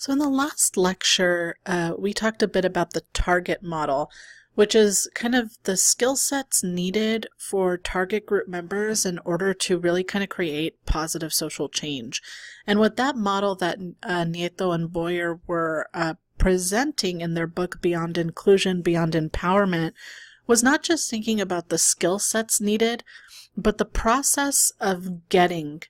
So in the last lecture, we talked a bit about the target model, which is kind of the skill sets needed for target group members in order to really kind of create positive social change. And what that model that Nieto and Boyer were presenting in their book Beyond Inclusion, Beyond Empowerment was not just thinking about the skill sets needed, but the process of getting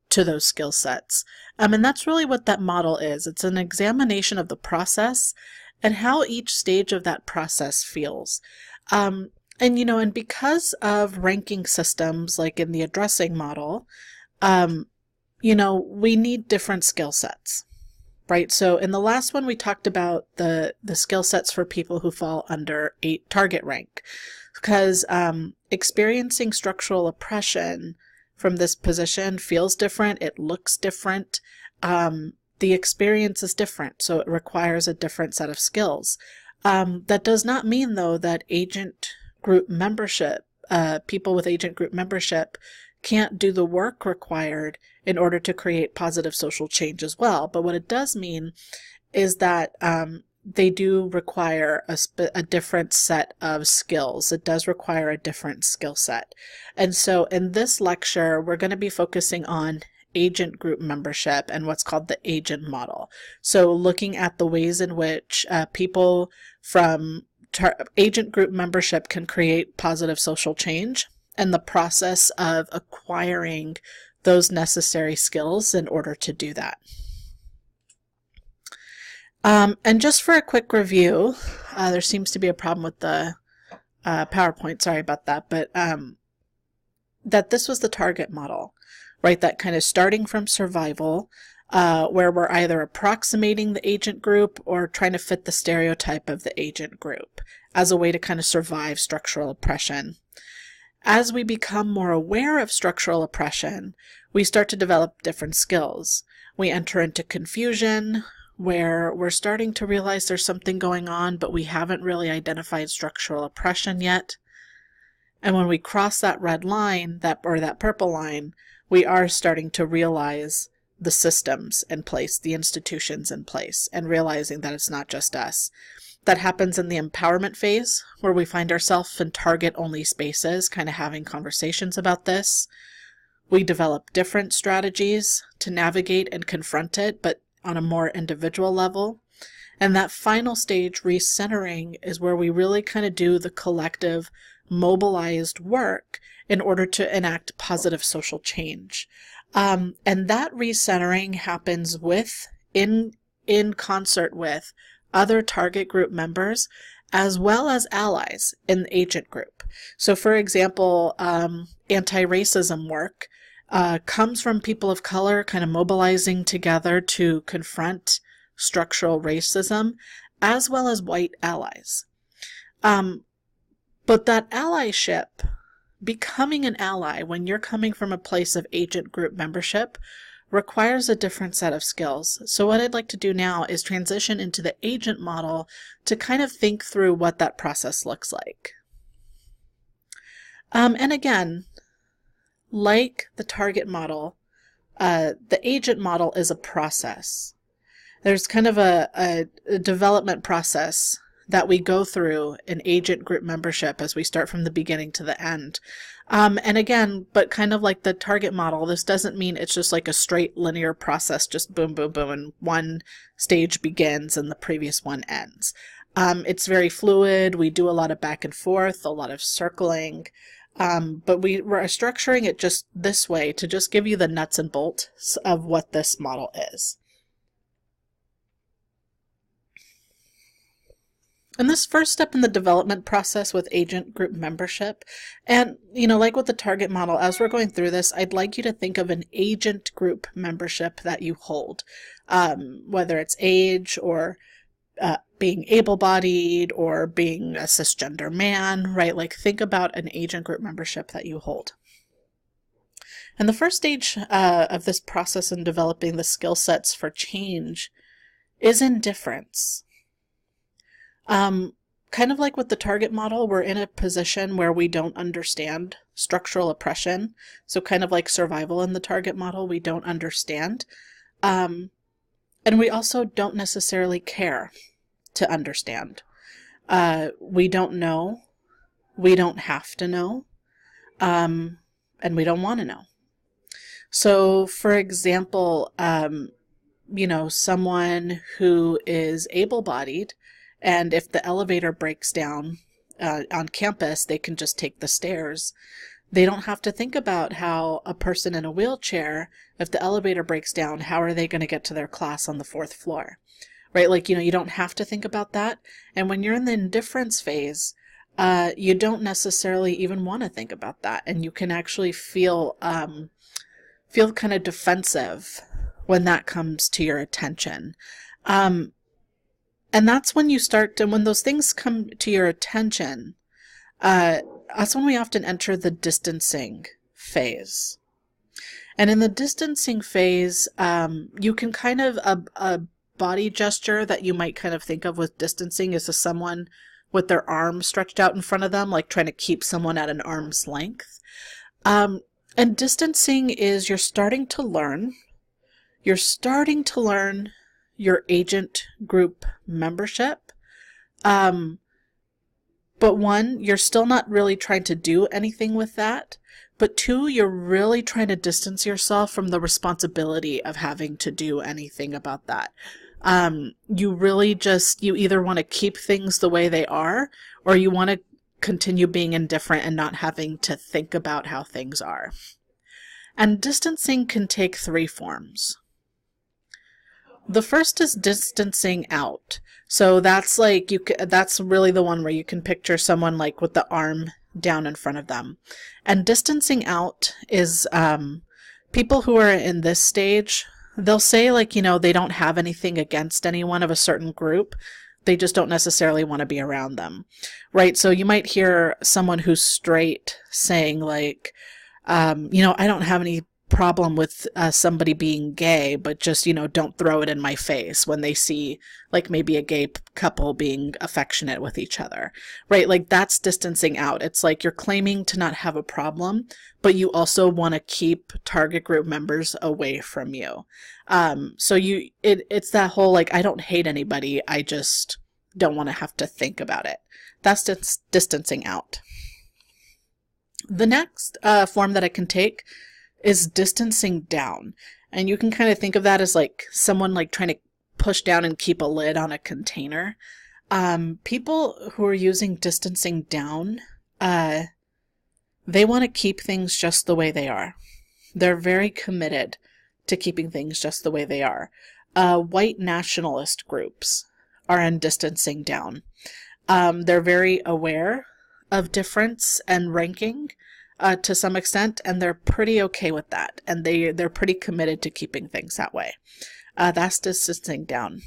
to those skill sets. And that's really what that model is. It's an examination of the process and how each stage of that process feels. And because of ranking systems, like in the addressing model, we need different skill sets, right? So in the last one, we talked about the skill sets for people who fall under a target rank, because experiencing structural oppression from this position feels different. It looks different. The experience is different, so it requires a different set of skills. That does not mean, though, that agent group membership, people with agent group membership, can't do the work required in order to create positive social change as well. But what it does mean is that they do require a different set of skills. It does require a different skill set. And so in this lecture, we're going to be focusing on agent group membership and what's called the agent model. So looking at the ways in which people from agent group membership can create positive social change and the process of acquiring those necessary skills in order to do that. And just for a quick review, there seems to be a problem with the PowerPoint, sorry about that, but that this was the target model, right? That kind of starting from survival, where we're either approximating the agent group or trying to fit the stereotype of the agent group as a way to kind of survive structural oppression. As we become more aware of structural oppression, we start to develop different skills. We enter into confusion, where we're starting to realize there's something going on, but we haven't really identified structural oppression yet. And when we cross that red line, that purple line, we are starting to realize the systems in place, the institutions in place, and realizing that it's not just us. That happens in the empowerment phase, where we find ourselves in target-only spaces, kind of having conversations about this. We develop different strategies to navigate and confront it, but on a more individual level. And that final stage, recentering, is where we really kind of do the collective, mobilized work in order to enact positive social change. And that recentering happens in concert with other target group members, as well as allies in the agent group. So for example, anti-racism work comes from people of color kind of mobilizing together to confront structural racism, as well as white allies. But that allyship, becoming an ally when you're coming from a place of agent group membership, requires a different set of skills. So what I'd like to do now is transition into the agent model to kind of think through what that process looks like. And again, like the target model, the agent model is a process. There's kind of a development process that we go through in agent group membership as we start from the beginning to the end. And again, but kind of like the target model, this doesn't mean it's just like a straight linear process, just boom, boom, boom, and one stage begins and the previous one ends. It's very fluid. We do a lot of back and forth, a lot of circling. But we're structuring it just this way to just give you the nuts and bolts of what this model is. And this first step in the development process with agent group membership, and like with the target model, as we're going through this, I'd like you to think of an agent group membership that you hold, whether it's age or being able-bodied or being a cisgender man, right? Like think about an agent group membership that you hold. And the first stage of this process in developing the skill sets for change is indifference. Kind of like with the target model, we're in a position where we don't understand structural oppression. So kind of like survival in the target model, we don't understand. And we also don't necessarily care to understand. We don't know. We don't have to know. And we don't want to know. So, for example, someone who is able-bodied, and if the elevator breaks down on campus, they can just take the stairs. They don't have to think about how a person in a wheelchair, if the elevator breaks down, how are they going to get to their class on the 4th floor, right? Like, you don't have to think about that. And when you're in the indifference phase, you don't necessarily even want to think about that. And you can actually feel kind of defensive when that comes to your attention. And that's when you start to, when those things come to your attention, that's when we often enter the distancing phase. And in the distancing phase, you can kind of, a body gesture that you might kind of think of with distancing is someone with their arm stretched out in front of them, like trying to keep someone at an arm's length. And distancing is you're starting to learn your agent group membership. But one, you're still not really trying to do anything with that. But two, you're really trying to distance yourself from the responsibility of having to do anything about that. You either want to keep things the way they are, or you want to continue being indifferent and not having to think about how things are. And distancing can take 3 forms. The first is distancing out. So that's like that's really the one where you can picture someone like with the arm down in front of them. And distancing out is people who are in this stage, they'll say like, they don't have anything against anyone of a certain group. They just don't necessarily want to be around them, right? So you might hear someone who's straight saying like, I don't have any problem with somebody being gay, but just, don't throw it in my face when they see like maybe a gay couple being affectionate with each other, right? Like that's distancing out. It's like you're claiming to not have a problem, but you also want to keep target group members away from you. So it's that whole like, I don't hate anybody, I just don't want to have to think about it. That's distancing out. The next form that it can take is distancing down. And you can kind of think of that as like someone like trying to push down and keep a lid on a container. People who are using distancing down, they want to keep things just the way they are. They're very committed to keeping things just the way they are. White nationalist groups are in distancing down. They're very aware of difference and ranking to some extent, and they're pretty okay with that, and they're pretty committed to keeping things that way. That's distancing down.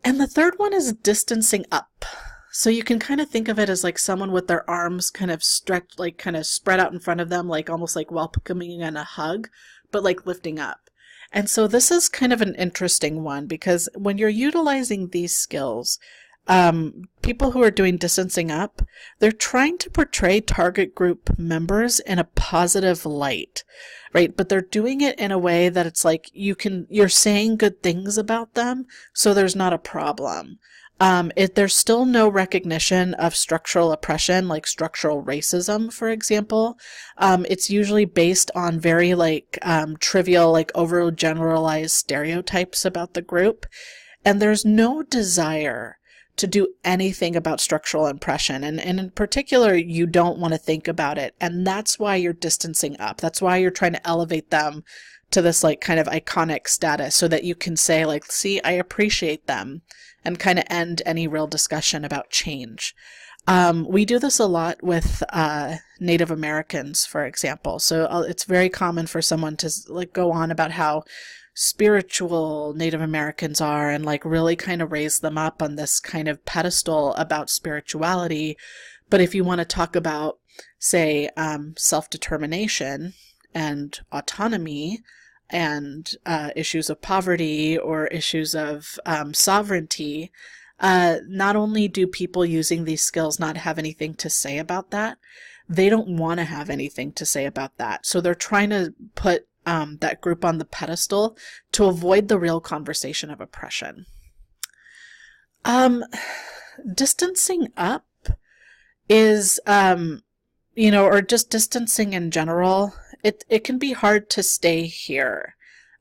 And the third one is distancing up. So you can kind of think of it as like someone with their arms kind of stretched, like kind of spread out in front of them, like almost like welcoming in a hug, but like lifting up. And so this is kind of an interesting one because when you're utilizing these skills, people who are doing distancing up, they're trying to portray target group members in a positive light, right? But they're doing it in a way that it's like you're saying good things about them, so there's not a problem. There's still no recognition of structural oppression, like structural racism, for example. It's usually based on very trivial, overgeneralized stereotypes about the group. And there's no desire to do anything about structural oppression. And in particular, you don't want to think about it. And that's why you're distancing up. That's why you're trying to elevate them to this kind of iconic status so that you can say see, I appreciate them, and kind of end any real discussion about change. We do this a lot with Native Americans, for example. So it's very common for someone to go on about how spiritual Native Americans are and really kind of raise them up on this kind of pedestal about spirituality. But if you want to talk about, say, self-determination and autonomy and issues of poverty or issues of sovereignty, not only do people using these skills not have anything to say about that, they don't want to have anything to say about that. So they're trying to put that group on the pedestal to avoid the real conversation of oppression. Distancing up is, or just distancing in general, it can be hard to stay here,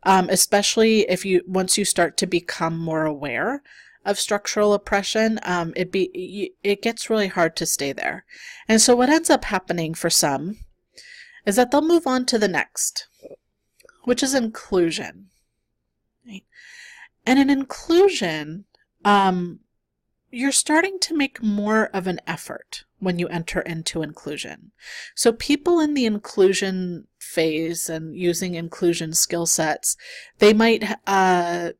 especially once you start to become more aware of structural oppression. It gets really hard to stay there. And so what ends up happening for some is that they'll move on to the next, which is inclusion. Right? And in inclusion, you're starting to make more of an effort when you enter into inclusion. So people in the inclusion phase and using inclusion skill sets, they might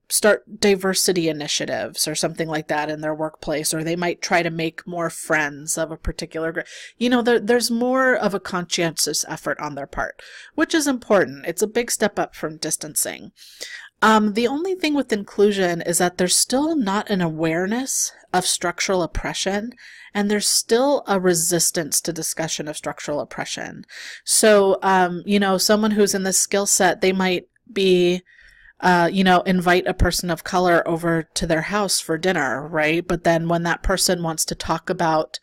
start diversity initiatives or something like that in their workplace, or they might try to make more friends of a particular group. There's more of a conscientious effort on their part, which is important. It's a big step up from distancing. The only thing with inclusion is that there's still not an awareness of structural oppression, and there's still a resistance to discussion of structural oppression. So, someone who's in this skill set, they might be, invite a person of color over to their house for dinner, right? But then when that person wants to talk about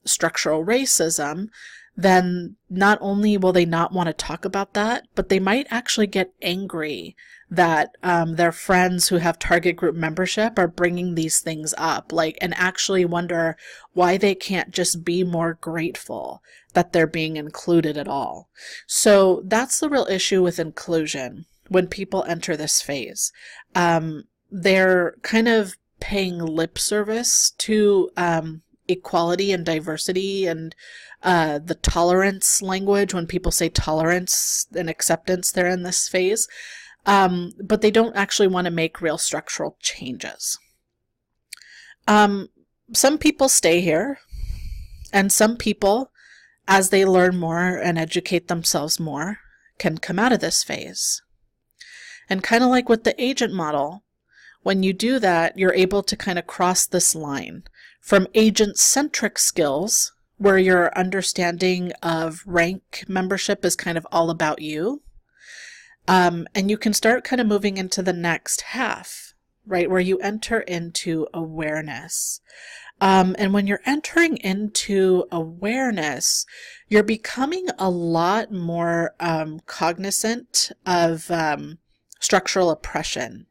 structural racism, then not only will they not want to talk about that, but they might actually get angry that their friends who have target group membership are bringing these things up, and actually wonder why they can't just be more grateful that they're being included at all. So that's the real issue with inclusion when people enter this phase. They're kind of paying lip service to equality and diversity and the tolerance language. When people say tolerance and acceptance, they're in this phase. But they don't actually want to make real structural changes. Some people stay here, and some people, as they learn more and educate themselves more, can come out of this phase. And kind of like with the agent model, when you do that, you're able to kind of cross this line from agent-centric skills, where your understanding of rank membership is kind of all about you. And you can start kind of moving into the next half, right, where you enter into awareness. And when you're entering into awareness, you're becoming a lot more cognizant of structural oppression.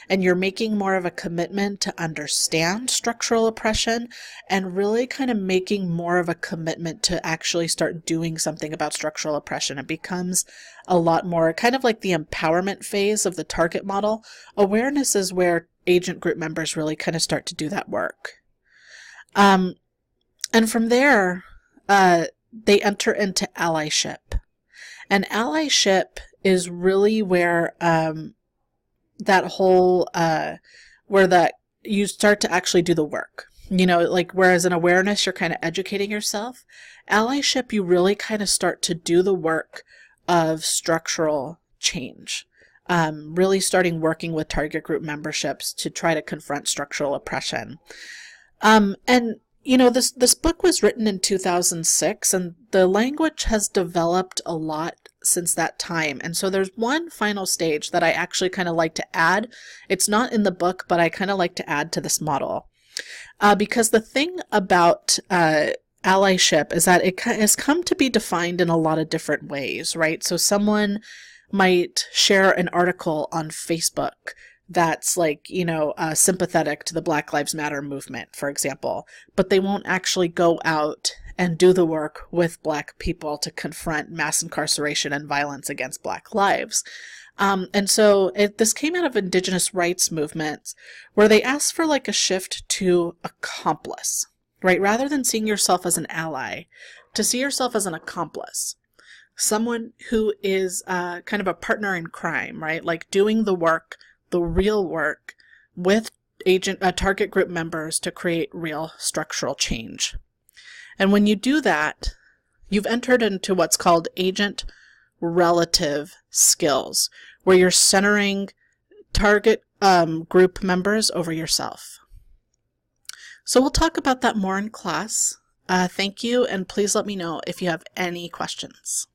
And you're making more of a commitment to understand structural oppression, and really kind of making more of a commitment to actually start doing something about structural oppression. It becomes a lot more kind of like the empowerment phase of the target model. Awareness is where agent group members really kind of start to do that work. And from there, they enter into allyship. And allyship is really where that whole, where that you start to actually do the work. Whereas in awareness, you're kind of educating yourself. Allyship, you really kind of start to do the work of structural change. Really starting working with target group memberships to try to confront structural oppression. This book was written in 2006, and the language has developed a lot since that time. And so there's one final stage that I actually kind of like to add. It's not in the book, but I kind of like to add to this model. Because the thing about allyship is that it has come to be defined in a lot of different ways, right? So someone might share an article on Facebook that's sympathetic to the Black Lives Matter movement, for example, but they won't actually go out and do the work with Black people to confront mass incarceration and violence against Black lives. And so this came out of Indigenous rights movements, where they asked for a shift to accomplice, right? Rather than seeing yourself as an ally, to see yourself as an accomplice. Someone who is kind of a partner in crime, right? Doing the work, the real work, with target group members to create real structural change. And when you do that, you've entered into what's called agent relative skills, where you're centering target group members over yourself. So we'll talk about that more in class. Thank you, and please let me know if you have any questions.